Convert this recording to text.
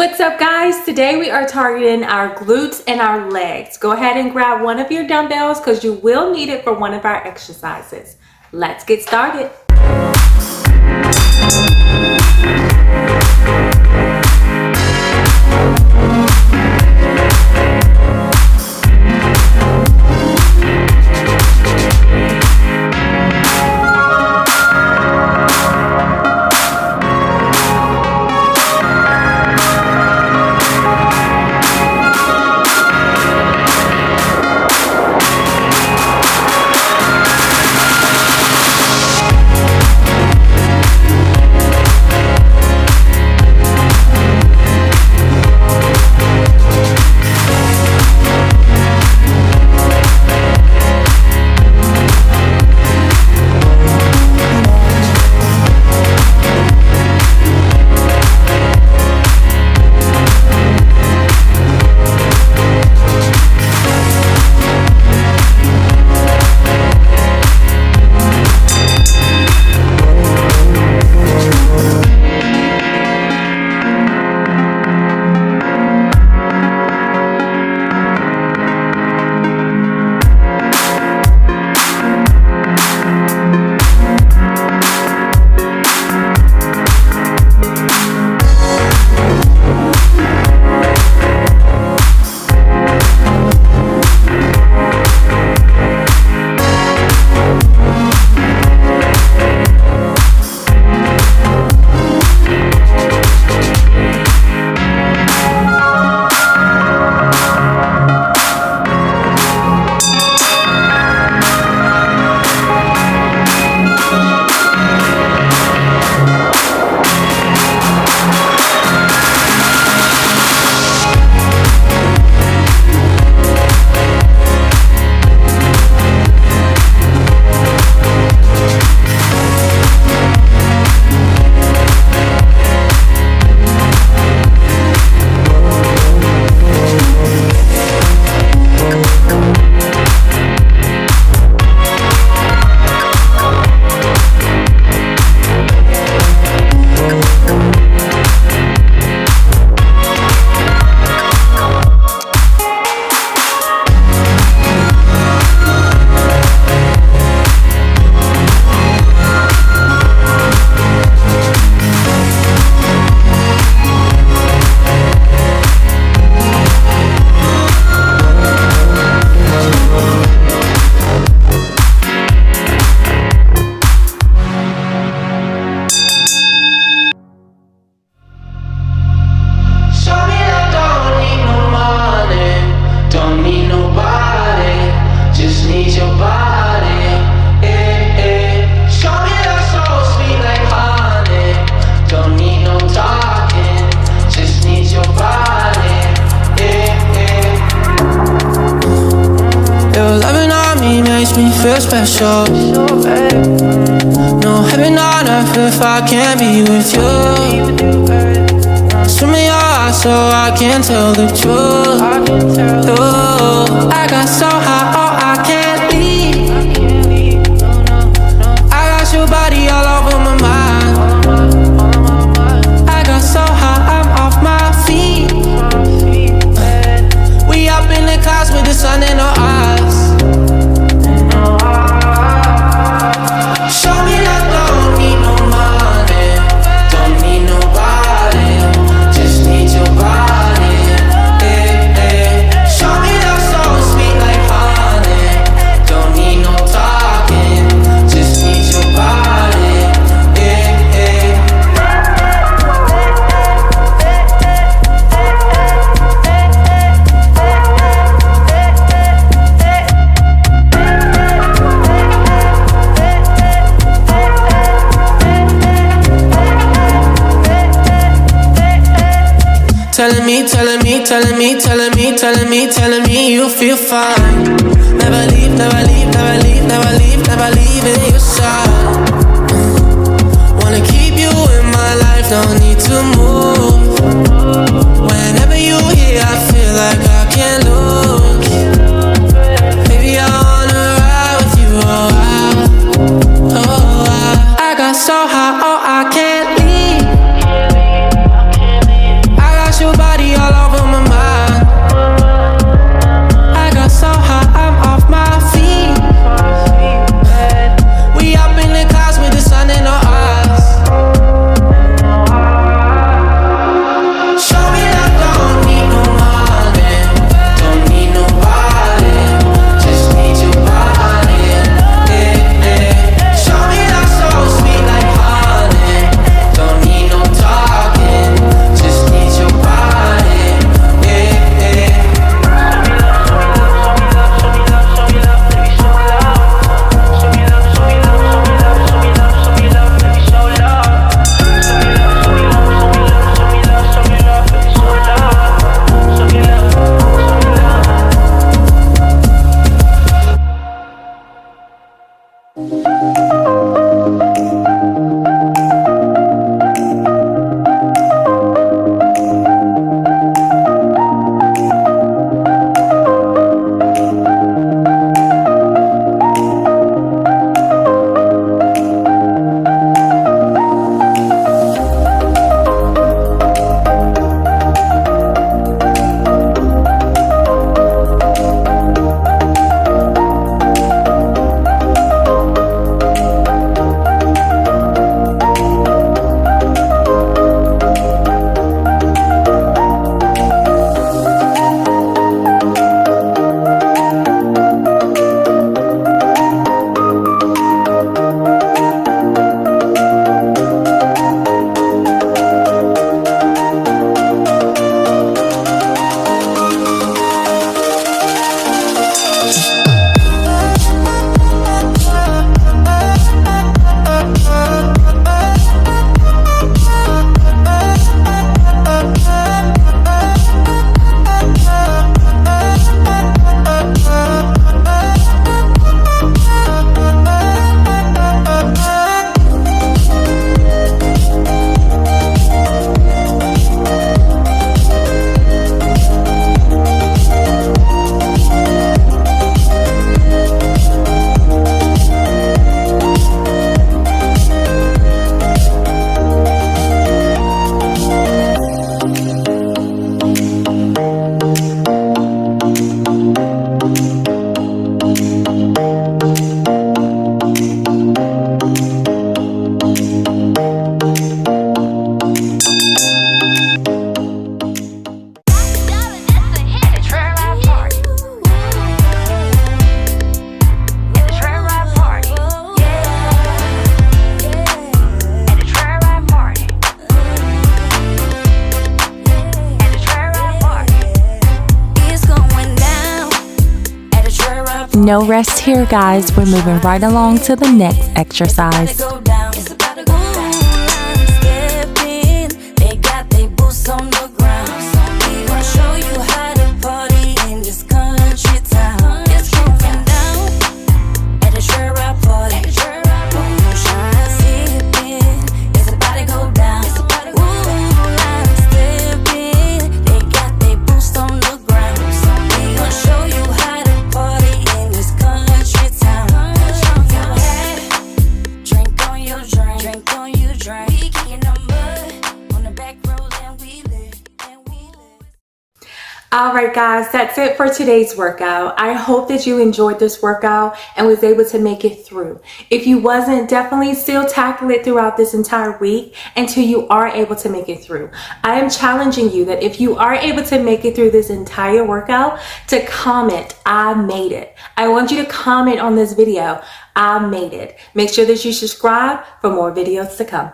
What's up, guys? Today we are targeting our glutes and our legs. Go ahead and grab one of your dumbbells because you will need it for one of our exercises. Let's get started. Feel special. No heaven on earth if I can't be with you. Swim in your eyes so I can tell the truth. Ooh, I got so high, oh I can't leave. I got your body all over my mind. I got so high, I'm off my feet. We up in the clouds with the sun in our eyes. Show me that don't need no money, don't need nobody, just need your body. Show me that so sweet like honey, don't need no talking, just need your body. Telling me you feel fine. Never leave, never leave, never leave, never leave, never leaving your side. Wanna keep you in my life, don't need to move. Whenever you here, I feel like I can't lose. Baby, I wanna ride with you, I got so high, oh I can't leave. I got you No rest here, guys. We're moving right along to the next exercise. Alright guys, that's it for today's workout. I hope that you enjoyed this workout and was able to make it through. If you wasn't, definitely still tackle it throughout this entire week until you are able to make it through. I am challenging you that if you are able to make it through this entire workout, to comment, I made it. I want you to comment on this video, I made it. Make sure that you subscribe for more videos to come.